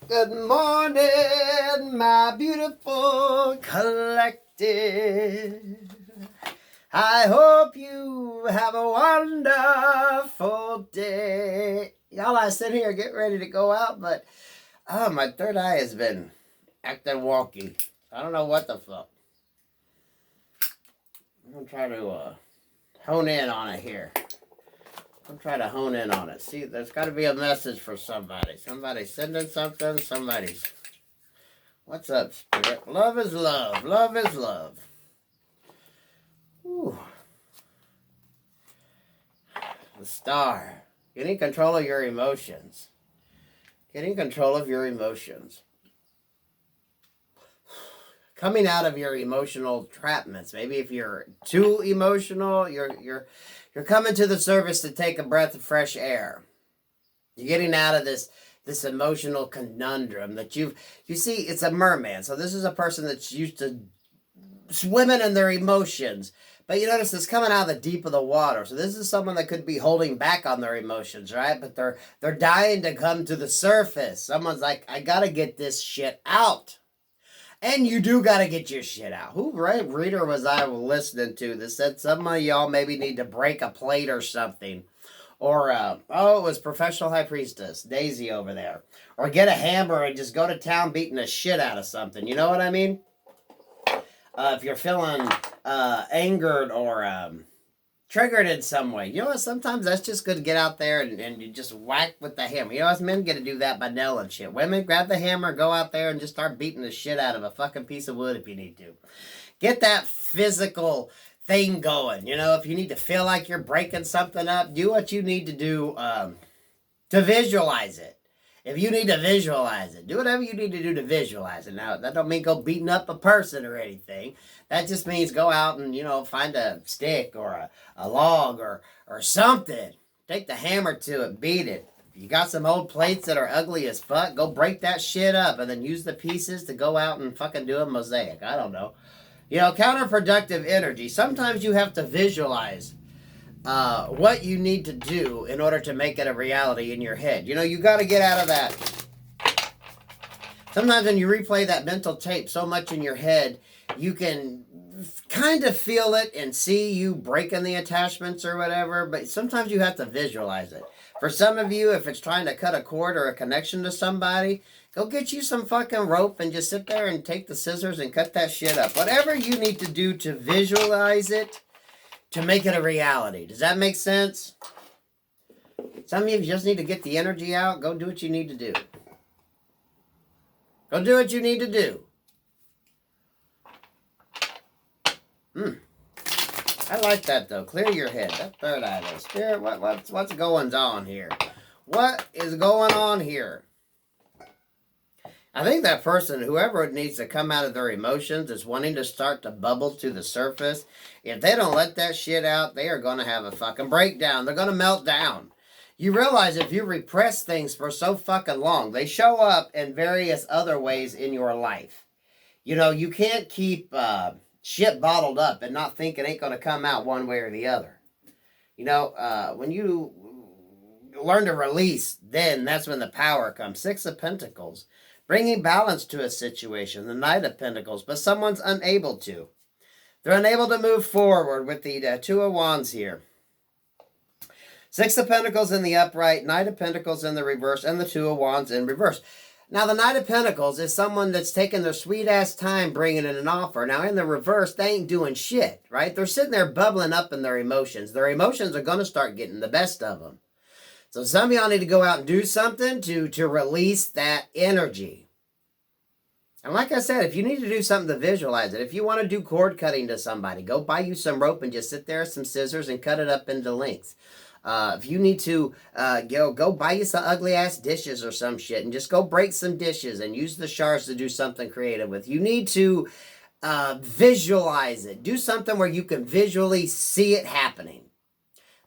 Good morning, my beautiful collective. I hope you have a wonderful day. Y'all, I sit here getting ready to go out, but my third eye has been acting wonky. I don't know what the fuck. I'm gonna try to hone in on it here. I'm trying to hone in on it. See, there's got to be a message for somebody. Somebody's sending something. Somebody's... What's up, Spirit? Love is love. Love is love. Ooh. The Star. Getting control of your emotions. Getting control of your emotions. Coming out of your emotional trapments. Maybe if you're too emotional, you're coming to the surface to take a breath of fresh air. You're getting out of this emotional conundrum that you see. It's a merman. So this is a person that's used to swimming in their emotions. But you notice it's coming out of the deep of the water. So this is someone that could be holding back on their emotions, right? But they're dying to come to the surface. Someone's like, I gotta get this shit out. And you do got to get your shit out. Who reader was I listening to that said some of y'all maybe need to break a plate or something? Or, it was Professional High Priestess, Daisy over there. Or get a hammer and just go to town beating the shit out of something. You know what I mean? If you're feeling angered or triggered in some way. You know what? Sometimes that's just good to get out there and you just whack with the hammer. You know, us men get to do that by nailing shit. Women, grab the hammer, go out there and just start beating the shit out of a fucking piece of wood if you need to. Get that physical thing going. You know, if you need to feel like you're breaking something up, do what you need to do to visualize it. If you need to visualize it, do whatever you need to do to visualize it. Now, that don't mean go beating up a person or anything. That just means go out and, find a stick or a log or something. Take the hammer to it, beat it. If you got some old plates that are ugly as fuck, go break that shit up and then use the pieces to go out and fucking do a mosaic. I don't know. Counterproductive energy. Sometimes you have to visualize what you need to do in order to make it a reality in your head. You got to get out of that. Sometimes when you replay that mental tape so much in your head, you can kind of feel it and see you breaking the attachments or whatever, but sometimes you have to visualize it. For some of you, if it's trying to cut a cord or a connection to somebody, go get you some fucking rope and just sit there and take the scissors and cut that shit up. Whatever you need to do to visualize it, to make it a reality. Does that make sense? Some of you just need to get the energy out. Go do what you need to do. Go do what you need to do. I like that, though. Clear your head. That third eye, though. Spirit, what's going on here? What is going on here? I think that person, whoever needs to come out of their emotions, is wanting to start to bubble to the surface. If they don't let that shit out, they are going to have a fucking breakdown. They're going to melt down. You realize if you repress things for so fucking long, they show up in various other ways in your life. You can't keep shit bottled up and not think it ain't going to come out one way or the other. When you learn to release, then that's when the power comes. Six of Pentacles. Bringing balance to a situation, the Knight of Pentacles, but someone's unable to. They're unable to move forward with the Two of Wands here. Six of Pentacles in the upright, Knight of Pentacles in the reverse, and the Two of Wands in reverse. Now, the Knight of Pentacles is someone that's taking their sweet-ass time bringing in an offer. Now, in the reverse, they ain't doing shit, right? They're sitting there bubbling up in their emotions. Their emotions are going to start getting the best of them. So some of y'all need to go out and do something to release that energy. And like I said, if you need to do something to visualize it, if you want to do cord cutting to somebody, go buy you some rope and just sit there with some scissors and cut it up into lengths. If you need to go buy you some ugly-ass dishes or some shit and just go break some dishes and use the shards to do something creative with. You need to visualize it. Do something where you can visually see it happening.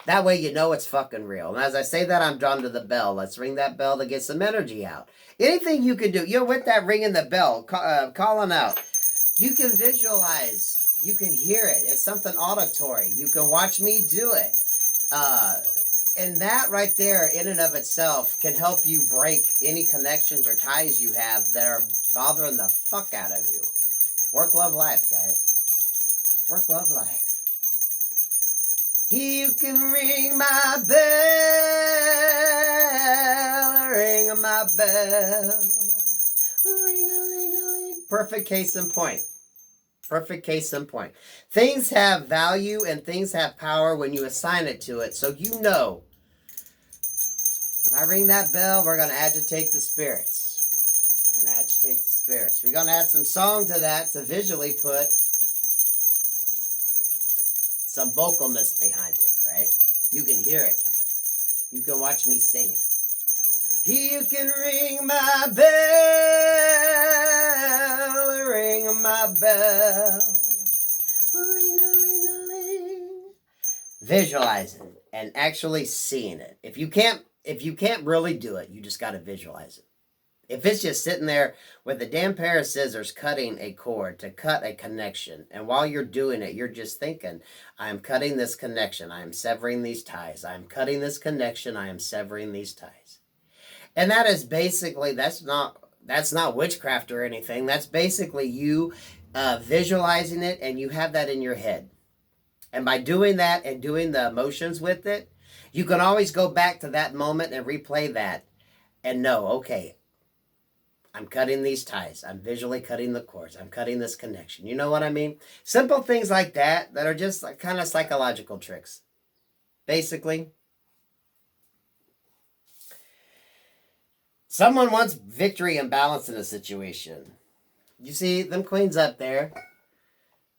That way you know it's fucking real. And as I say that, I'm drawn to the bell. Let's ring that bell to get some energy out. Anything you can do, with that ringing the bell, calling out, you can visualize, you can hear it. It's something auditory. You can watch me do it. And that right there, in and of itself, can help you break any connections or ties you have that are bothering the fuck out of you. Work, love, life, guys. Work, love, life. You can ring my bell, ring my bell, ring-a-ling-a-ling. Perfect case in point. Perfect case in point. Things have value and things have power when you assign it to it. So you know, when I ring that bell, we're going to agitate the spirits. We're going to agitate the spirits. We're going to add some song to that to visually put some vocalness behind it, right? You can hear it. You can watch me sing it. You can ring my bell, ring my bell, ring-a-ling-a-ling. Visualizing and actually seeing it. If you can't really do it, you just got to visualize it. If it's just sitting there with a damn pair of scissors cutting a cord to cut a connection, and while you're doing it, you're just thinking, I am cutting this connection, I am severing these ties, I am cutting this connection, I am severing these ties. And that is basically, that's not witchcraft or anything. That's basically you visualizing it, and you have that in your head. And by doing that and doing the emotions with it, you can always go back to that moment and replay that and know, okay, I'm cutting these ties. I'm visually cutting the cords. I'm cutting this connection. You know what I mean? Simple things like that are just like kind of psychological tricks. Basically, someone wants victory and balance in a situation. You see them queens up there.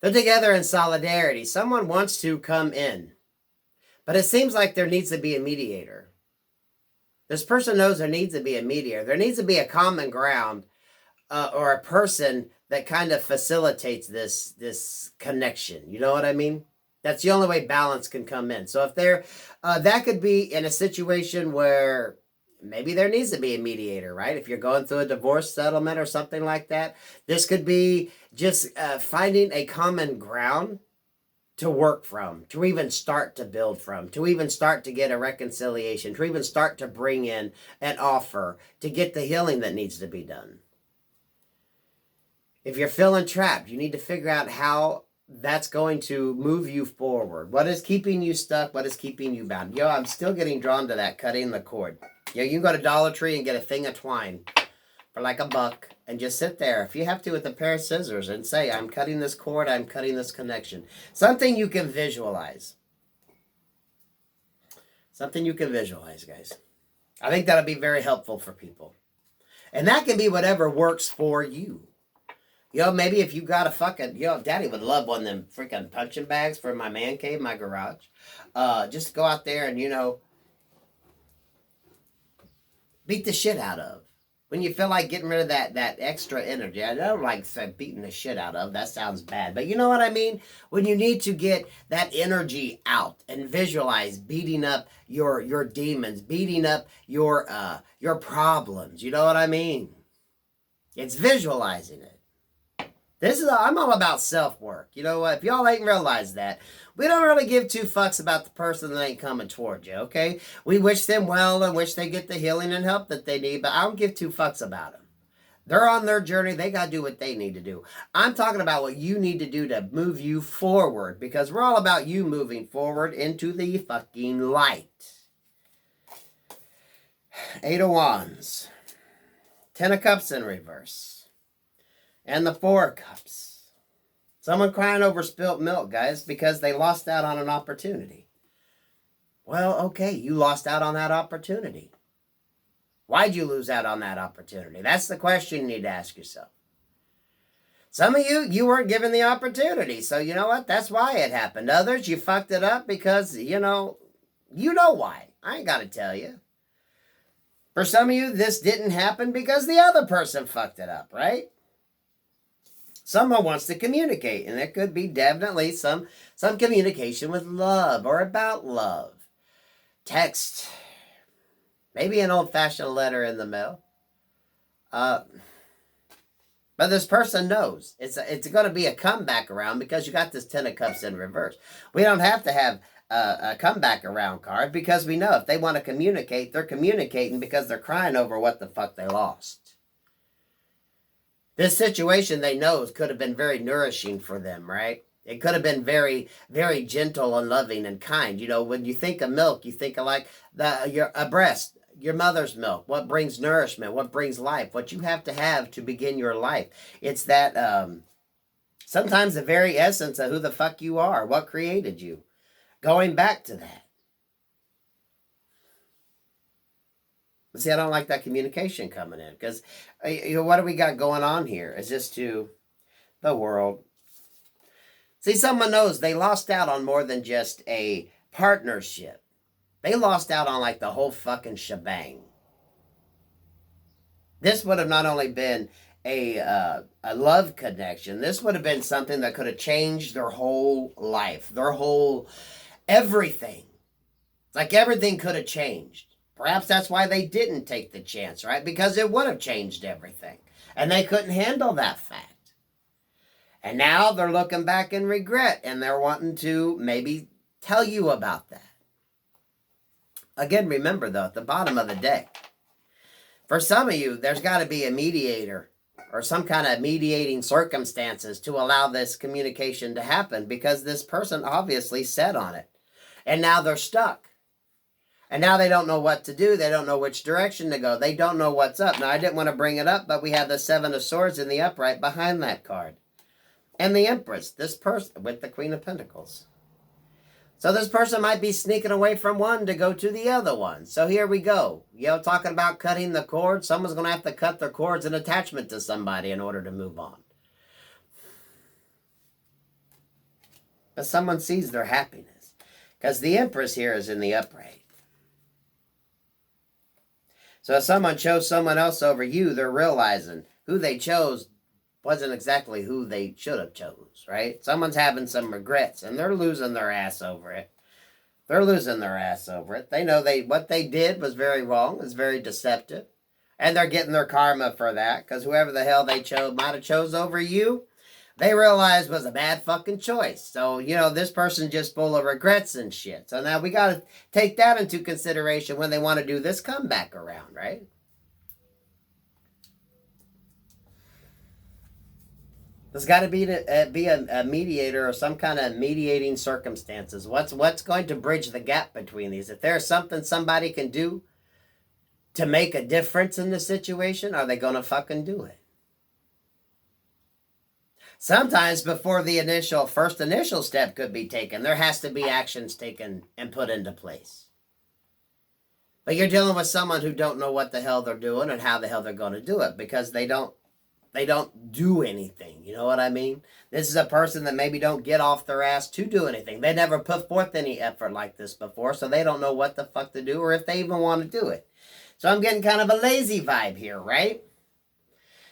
They're together in solidarity. Someone wants to come in. But it seems like there needs to be a mediator. This person knows there needs to be a mediator. There needs to be a common ground or a person that kind of facilitates this connection. You know what I mean? That's the only way balance can come in. So if that could be in a situation where maybe there needs to be a mediator, right? If you're going through a divorce settlement or something like that, this could be just finding a common ground to work from, to even start to build from, to even start to get a reconciliation, to even start to bring in an offer, to get the healing that needs to be done. If you're feeling trapped, you need to figure out how that's going to move you forward. What is keeping you stuck? What is keeping you bound? Yo, I'm still getting drawn to that, cutting the cord. You can go to Dollar Tree and get a thing of twine for like $1 and just sit there, if you have to, with a pair of scissors and say, I'm cutting this cord, I'm cutting this connection. Something you can visualize. Something you can visualize, guys. I think that'll be very helpful for people. And that can be whatever works for you. Maybe if you got a fucking, Daddy would love one of them freaking punching bags for my man cave, my garage. Just go out there and, beat the shit out of. When you feel like getting rid of that extra energy. I don't like beating the shit out of. That sounds bad. But you know what I mean? When you need to get that energy out and visualize beating up your demons, beating up your problems. You know what I mean? It's visualizing it. I'm all about self-work. You know what? If y'all ain't realized that, we don't really give two fucks about the person that ain't coming toward you, okay? We wish them well and wish they get the healing and help that they need, but I don't give two fucks about them. They're on their journey. They got to do what they need to do. I'm talking about what you need to do to move you forward, because we're all about you moving forward into the fucking light. 8 of Wands. 10 of Cups in reverse. And the 4 of Cups. Someone crying over spilt milk, guys, because they lost out on an opportunity. Well, okay, you lost out on that opportunity. Why'd you lose out on that opportunity? That's the question you need to ask yourself. Some of you weren't given the opportunity, so you know what? That's why it happened. Others, you fucked it up because, you know why. I ain't got to tell you. For some of you, this didn't happen because the other person fucked it up, right? Someone wants to communicate, and there could be definitely some communication with love or about love. Text. Maybe an old-fashioned letter in the mail. But this person knows. It's going to be a comeback around because you got this 10 of Cups in reverse. We don't have to have a comeback around card, because we know if they want to communicate, they're communicating because they're crying over what the fuck they lost. This situation they know could have been very nourishing for them, right? It could have been very, very gentle and loving and kind. You know, when you think of milk, you think of like a breast, your mother's milk. What brings nourishment? What brings life? What you have to begin your life. It's that sometimes the very essence of who the fuck you are, what created you. Going back to that. But see, I don't like that communication coming in, because what do we got going on here? It's just to the world. See, someone knows they lost out on more than just a partnership. They lost out on like the whole fucking shebang. This would have not only been a love connection, this would have been something that could have changed their whole life, their whole everything. It's like everything could have changed. Perhaps that's why they didn't take the chance, right? Because it would have changed everything. And they couldn't handle that fact. And now they're looking back in regret, and they're wanting to maybe tell you about that. Again, remember though, at the bottom of the deck, for some of you, there's got to be a mediator or some kind of mediating circumstances to allow this communication to happen, because this person obviously set on it. And now they're stuck. And now they don't know what to do. They don't know which direction to go. They don't know what's up. Now, I didn't want to bring it up, but we have the Seven of Swords in the upright behind that card. And the Empress, this person with the Queen of Pentacles. So this person might be sneaking away from one to go to the other one. So here we go. You know, talking about cutting the cord. Someone's going to have to cut their cords and attachment to somebody in order to move on. But someone sees their happiness. Because the Empress here is in the upright. So if someone chose someone else over you, they're realizing who they chose wasn't exactly who they should have chose, right? Someone's having some regrets, and they're losing their ass over it. They're losing their ass over it. They know what they did was very wrong, was very deceptive, and they're getting their karma for that, because whoever the hell they might have chose over you, they realized was a bad fucking choice. So, you know, this person's just full of regrets and shit. So now we got to take that into consideration when they want to do this comeback around, right? There's got to be a mediator or some kind of mediating circumstances. What's going to bridge the gap between these? If there's something somebody can do to make a difference in the situation, are they going to fucking do it? Sometimes before the first initial step could be taken, there has to be actions taken and put into place. But you're dealing with someone who don't know what the hell they're doing and how the hell they're going to do it, because they don't do anything. You know what I mean? This is a person that maybe don't get off their ass to do anything. They never put forth any effort like this before, so they don't know what the fuck to do or if they even want to do it. So I'm getting kind of a lazy vibe here, right?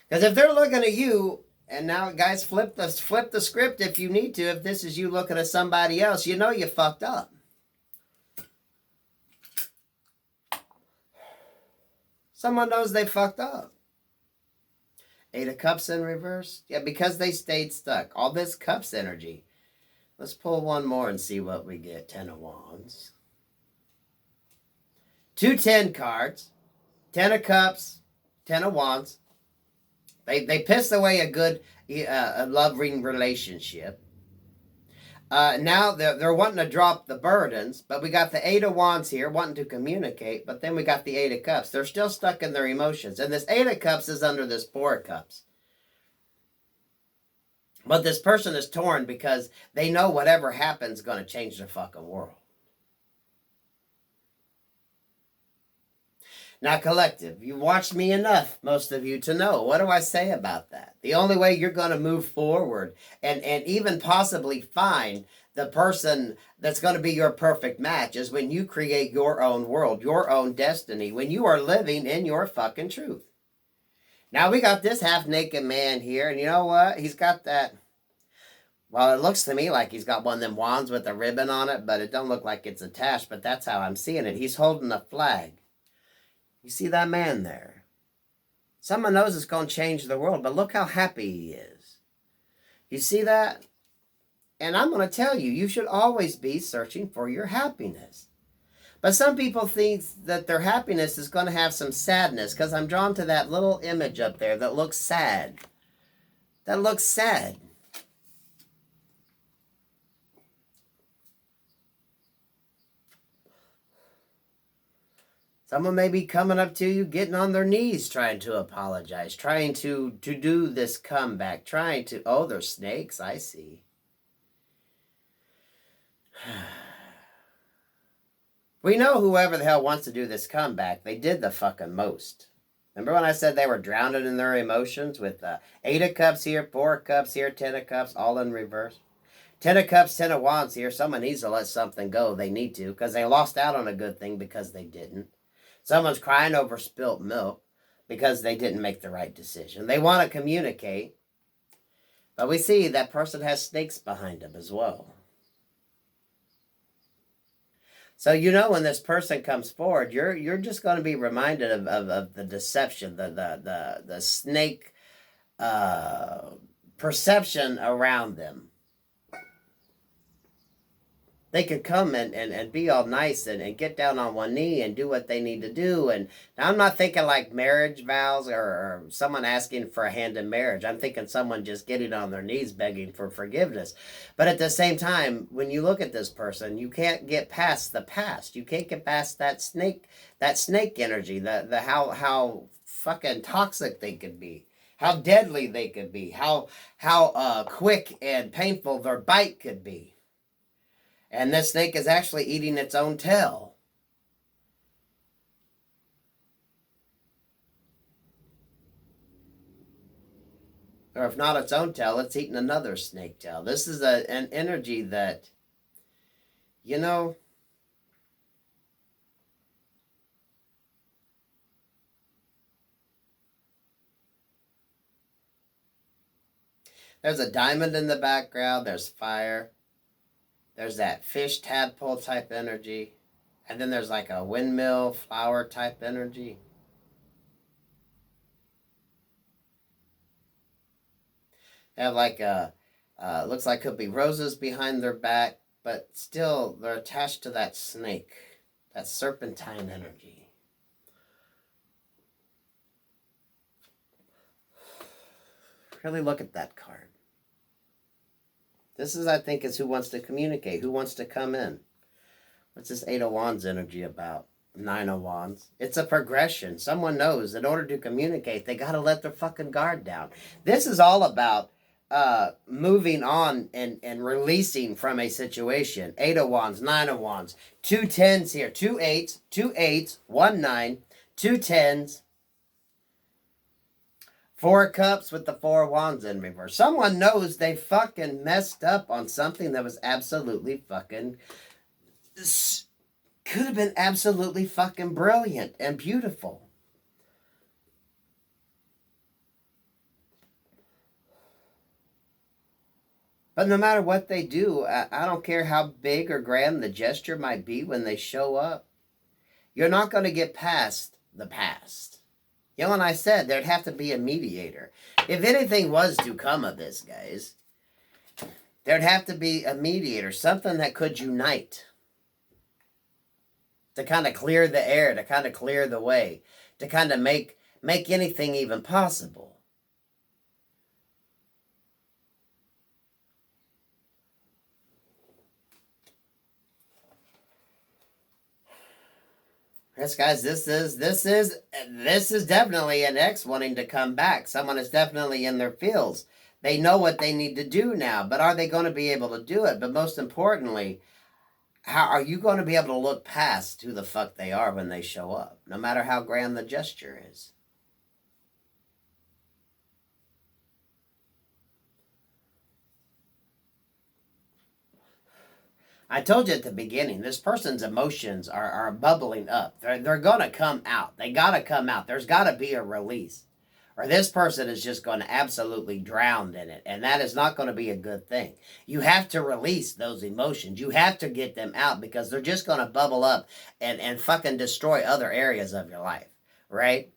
Because if they're looking at you, and now guys, flip the script if you need to. If this is you looking at somebody else, you know you fucked up. Someone knows they fucked up. Eight of Cups in reverse. Yeah, because they stayed stuck. All this Cups energy. Let's pull one more and see what we get. 10 of Wands. 2 10 cards. 10 of Cups. 10 of Wands. They pissed away a good loving relationship. Now they're wanting to drop the burdens, but we got the 8 of Wands here wanting to communicate, but then we got the 8 of Cups. They're still stuck in their emotions, and this 8 of Cups is under this 4 of Cups. But this person is torn because they know whatever happens is going to change their fucking world. Now, collective, you've watched me enough, most of you, to know. What do I say about that? The only way you're going to move forward and even possibly find the person that's going to be your perfect match is when you create your own world, your own destiny, when you are living in your fucking truth. Now, we got this half-naked man here, and you know what? He's got that... Well, it looks to me like he's got one of them wands with a ribbon on it, but it don't look like it's attached, but that's how I'm seeing it. He's holding a flag. You see that man there? Someone knows it's going to change the world, but look how happy he is. You see that? And I'm going to tell you, you should always be searching for your happiness. But some people think that their happiness is going to have some sadness, because I'm drawn to that little image up there that looks sad. That looks sad. Someone may be coming up to you, getting on their knees, trying to apologize, trying to do this comeback, trying to... Oh, they're snakes, I see. We know whoever the hell wants to do this comeback, they did the fucking most. Remember when I said they were drowned in their emotions with 8 of Cups here, 4 of Cups here, 10 of Cups, all in reverse? 10 of Cups, 10 of Wands here. Someone needs to let something go. They need to, because they lost out on a good thing because they didn't. Someone's crying over spilt milk because they didn't make the right decision. They want to communicate, but we see that person has snakes behind them as well. So you know when this person comes forward, you're just going to be reminded of the deception, the snake perception around them. They could come and be all nice and get down on one knee and do what they need to do. And now I'm not thinking like marriage vows or someone asking for a hand in marriage. I'm thinking someone just getting on their knees begging for forgiveness. But at the same time, when you look at this person, you can't get past the past. You can't get past that snake energy, the how fucking toxic they could be, how deadly they could be, how quick and painful their bite could be. And this snake is actually eating its own tail. Or if not its own tail, it's eating another snake tail. This is an energy that, you know, there's a diamond in the background, there's fire. There's that fish tadpole type energy. And then there's like a windmill flower type energy. They have like looks like could be roses behind their back, but still they're attached to that snake, that serpentine energy. Really look at that card. This is, I think, is who wants to communicate, who wants to come in. What's this 8 of Wands energy about? 9 of Wands. It's a progression. Someone knows in order to communicate, they got to let their fucking guard down. This is all about moving on and releasing from a situation. 8 of Wands, 9 of Wands. 2 10s here. 2 8s, 2 8s, 1 9, 2 10s. 4 Cups with the 4 of Wands in reverse. Someone knows they fucking messed up on something that was absolutely fucking... could have been absolutely fucking brilliant and beautiful. But no matter what they do, I don't care how big or grand the gesture might be when they show up, you're not going to get past the past. You know, when I said there'd have to be a mediator. If anything was to come of this, guys, there'd have to be a mediator, something that could unite. To kind of clear the air, to kind of clear the way, to kind of make anything even possible. Yes, guys, this is definitely an ex wanting to come back. Someone is definitely in their feels. They know what they need to do now, but are they going to be able to do it? But most importantly, how are you going to be able to look past who the fuck they are when they show up, no matter how grand the gesture is? I told you at the beginning, this person's emotions are bubbling up. They're going to come out. They got to come out. There's got to be a release. Or this person is just going to absolutely drown in it. And that is not going to be a good thing. You have to release those emotions. You have to get them out because they're just going to bubble up and fucking destroy other areas of your life. Right?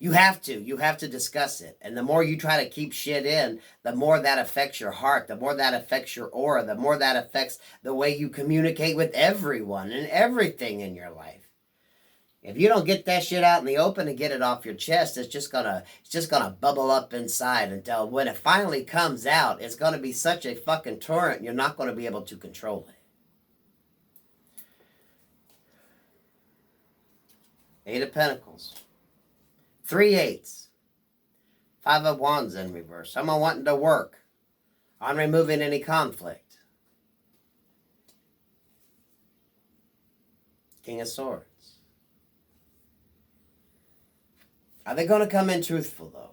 You have to. You have to discuss it. And the more you try to keep shit in, the more that affects your heart, the more that affects your aura, the more that affects the way you communicate with everyone and everything in your life. If you don't get that shit out in the open and get it off your chest, it's just gonna bubble up inside until when it finally comes out, it's gonna be such a fucking torrent, you're not gonna be able to control it. 8 of Pentacles. 3 8s. 5 of Wands in reverse. Someone wanting to work on removing any conflict. King of Swords. Are they going to come in truthful, though?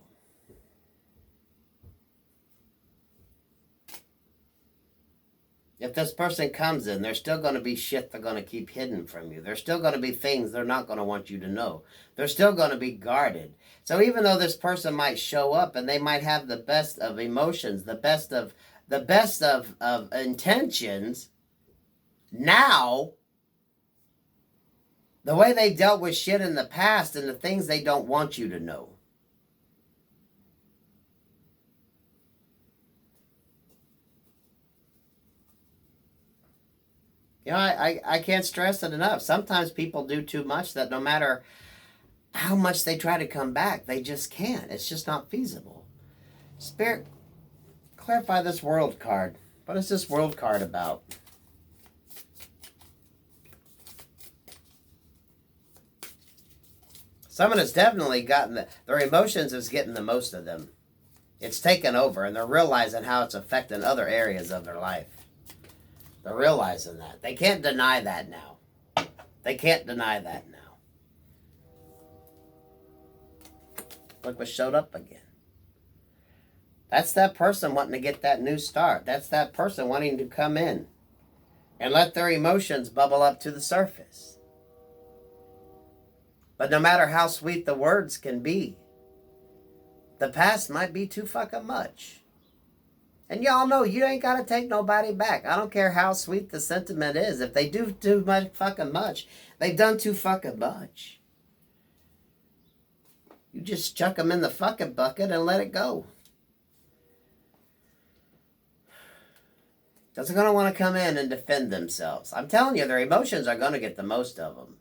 If this person comes in, there's still going to be shit they're going to keep hidden from you. There's still going to be things they're not going to want you to know. They're still going to be guarded. So even though this person might show up and they might have the best of emotions, the best of intentions, now, the way they dealt with shit in the past and the things they don't want you to know. You know, I can't stress it enough. Sometimes people do too much that no matter how much they try to come back, they just can't. It's just not feasible. Spirit, clarify this world card. What is this world card about? Someone has definitely gotten their emotions is getting the most of them. It's taken over, and they're realizing how it's affecting other areas of their life. They're realizing that. They can't deny that now. They can't deny that now. Look what showed up again. That's that person wanting to get that new start. That's that person wanting to come in and let their emotions bubble up to the surface. But no matter how sweet the words can be, the past might be too fucking much. And y'all know you ain't got to take nobody back. I don't care how sweet the sentiment is. If they do too much fucking much, they've done too fucking much. You just chuck them in the fucking bucket and let it go. Because they're going to want to come in and defend themselves. I'm telling you, their emotions are going to get the most of them.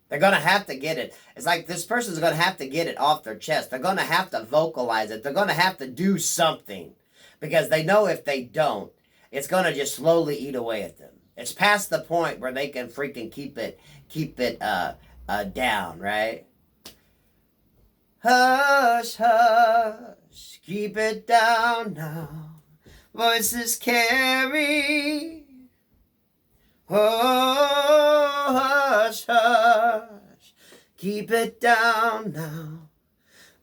They're going to have to get it. It's like this person's going to have to get it off their chest. They're going to have to vocalize it. They're going to have to do something. Because they know if they don't, it's going to just slowly eat away at them. It's past the point where they can freaking keep it down, right? Hush, hush, keep it down now. Voices carry. Oh, hush, hush, keep it down now.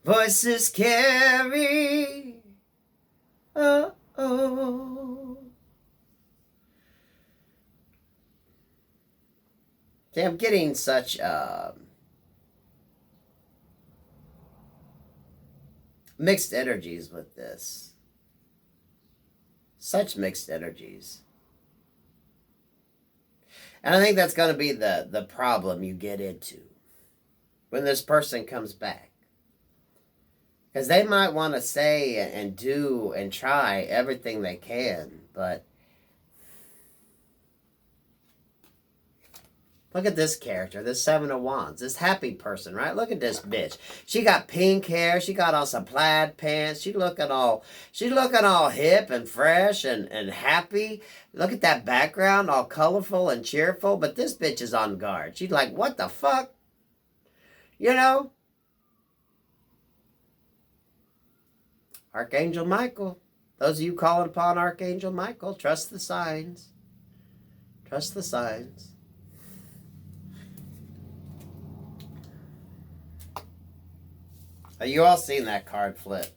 Voices carry. Oh, oh. See, I'm getting such mixed energies with this. Such mixed energies. And I think that's going to be the problem you get into when this person comes back. Because they might want to say and do and try everything they can, but look at this character, this 7 of Wands, this happy person, right? Look at this bitch. She got pink hair. She got on some plaid pants. She's looking all hip and fresh and happy. Look at that background, all colorful and cheerful. But this bitch is on guard. She's like, what the fuck? You know? Archangel Michael. Those of you calling upon Archangel Michael, trust the signs. Trust the signs. You all seen that card flip.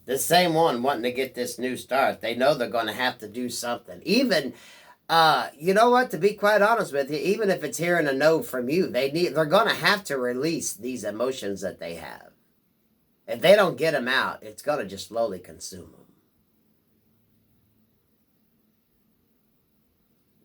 This same one wanting to get this new start. They know they're going to have to do something. Even, you know what? To be quite honest with you, even if it's hearing a no from you, they're going to have to release these emotions that they have. If they don't get them out, it's going to just slowly consume them.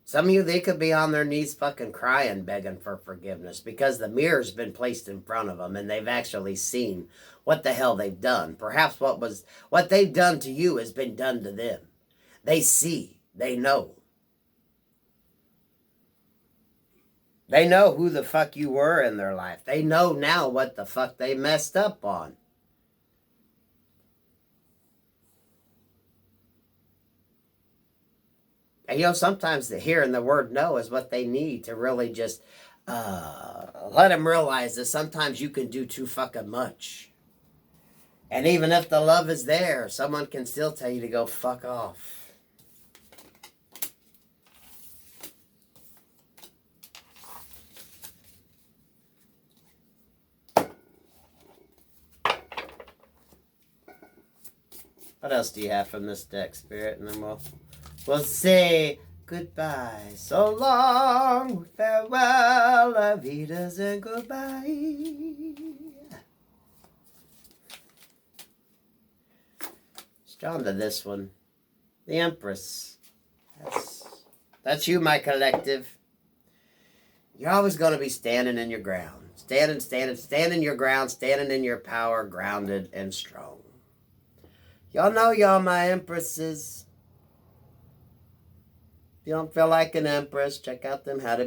Some of you, they could be on their knees fucking crying, begging for forgiveness because the mirror's been placed in front of them and they've actually seen what the hell they've done. Perhaps what they've done to you has been done to them. They see, they know. They know who the fuck you were in their life. They know now what the fuck they messed up on. And sometimes hearing the word no is what they need to really just let them realize that sometimes you can do too fucking much. And even if the love is there, someone can still tell you to go fuck off. What else do you have from this deck, Spirit? And then we'll say goodbye. So long, farewell, la vidas, and goodbye. Drawn to this one. The Empress. That's you, my collective. You're always going to be standing in your ground. Standing your ground, standing in your power, grounded and strong. Y'all know y'all my Empresses. If you don't feel like an Empress, check out them How to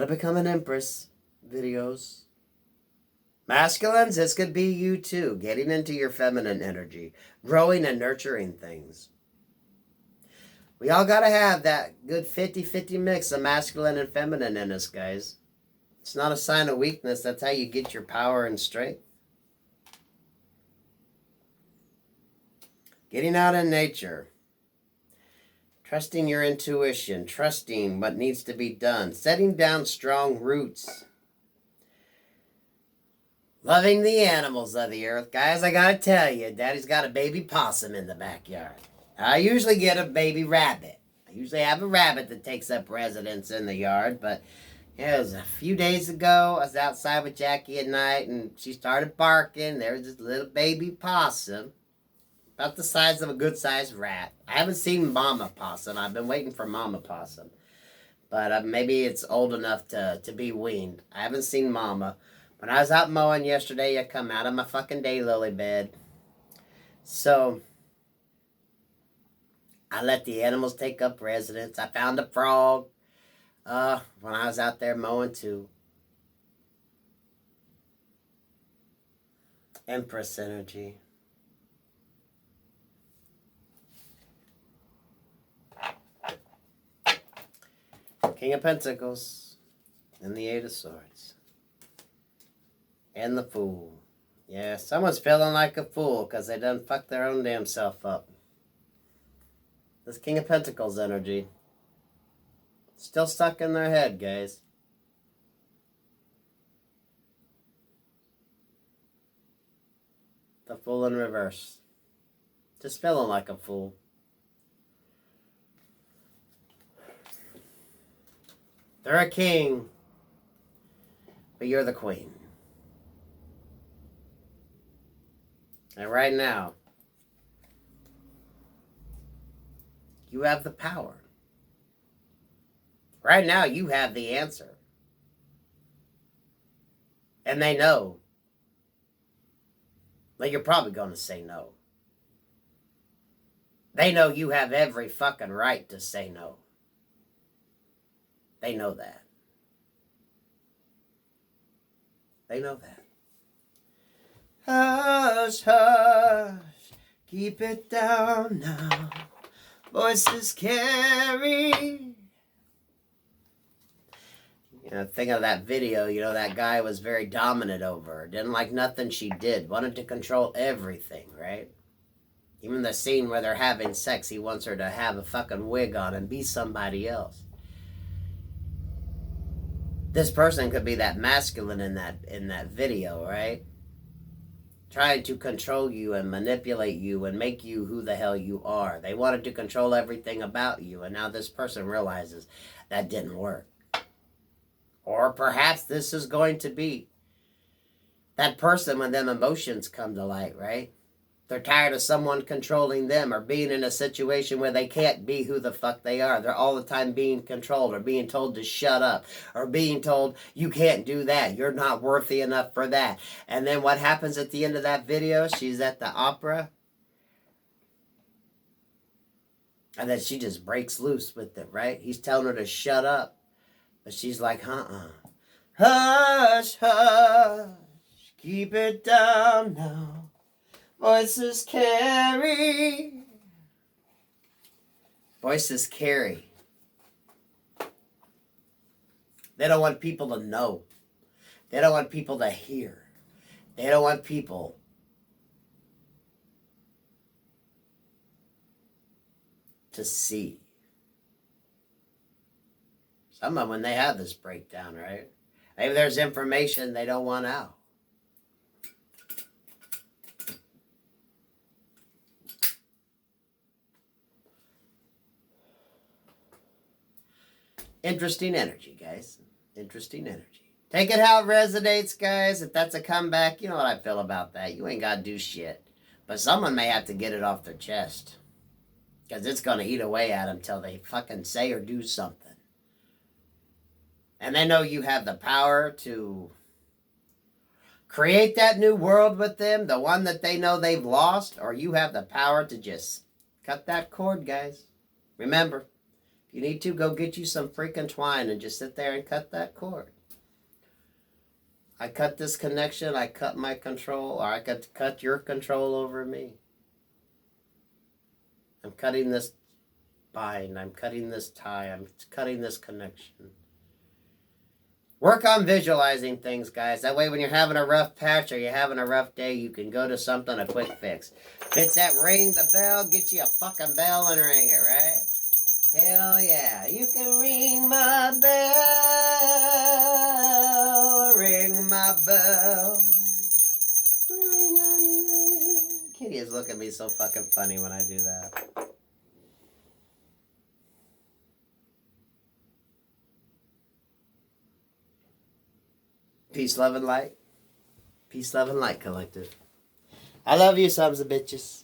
Become an Empress videos. Masculines, this could be you too, getting into your feminine energy, growing and nurturing things. We all got to have that good 50-50 mix of masculine and feminine in us, guys. It's not a sign of weakness. That's how you get your power and strength. Getting out in nature. Trusting your intuition. Trusting what needs to be done. Setting down strong roots. Loving the animals of the earth. Guys, I gotta tell you, Daddy's got a baby possum in the backyard. I usually get a baby rabbit. I usually have a rabbit that takes up residence in the yard, but it was a few days ago. I was outside with Jackie at night, and she started barking. There was this little baby possum, about the size of a good-sized rat. I haven't seen Mama Possum. I've been waiting for Mama Possum, but maybe it's old enough to be weaned. I haven't seen Mama. When I was out mowing yesterday, I come out of my fucking daylily bed. So I let the animals take up residence. I found a frog when I was out there mowing too. Empress energy. King of Pentacles and the Eight of Swords. And the Fool. Yeah, someone's feeling like a fool because they done fucked their own damn self up. This King of Pentacles energy. Still stuck in their head, guys. The Fool in reverse. Just feeling like a fool. They're a king, but you're the queen. And right now, you have the power. Right now, you have the answer. And they know. But you're probably going to say no. They know you have every fucking right to say no. They know that. They know that. Hush, hush, keep it down now. Voices carry. Think of that video, that guy was very dominant over her. Didn't like nothing she did. Wanted to control everything, right? Even the scene where they're having sex, he wants her to have a fucking wig on and be somebody else. This person could be that masculine in that video, right? Trying to control you and manipulate you and make you who the hell you are. They wanted to control everything about you, and now this person realizes that didn't work. Or perhaps this is going to be that person when them emotions come to light, right? They're tired of someone controlling them or being in a situation where they can't be who the fuck they are. They're all the time being controlled or being told to shut up or being told, you can't do that. You're not worthy enough for that. And then what happens at the end of that video? She's at the opera. And then she just breaks loose with it, right? He's telling her to shut up. But she's like, Hush, hush, keep it down now. Voices carry. Voices carry. They don't want people to know. They don't want people to hear. They don't want people to see. Some of them, when they have this breakdown, right? Maybe there's information they don't want out. Interesting energy, guys. Interesting energy. Take it how it resonates, guys. If that's a comeback, you know what I feel about that. You ain't got to do shit. But someone may have to get it off their chest. Because it's going to eat away at them till they fucking say or do something. And they know you have the power to create that new world with them, the one that they know they've lost, or you have the power to just cut that cord, guys. Remember, if you need to, go get you some freaking twine and just sit there and cut that cord. I cut this connection, I cut my control, or I could cut your control over me. I'm cutting this bind, I'm cutting this tie, I'm cutting this connection. Work on visualizing things, guys. That way when you're having a rough patch or you're having a rough day, you can go to something, a quick fix. If it's that ring the bell, get you a fucking bell and ring it, right? Hell yeah. You can ring my bell, ring my bell. Ring, ring, ring. Kitty is looking at me so fucking funny when I do that. Peace, love, and light. Peace, love, and light, collective. I love you, sons of bitches.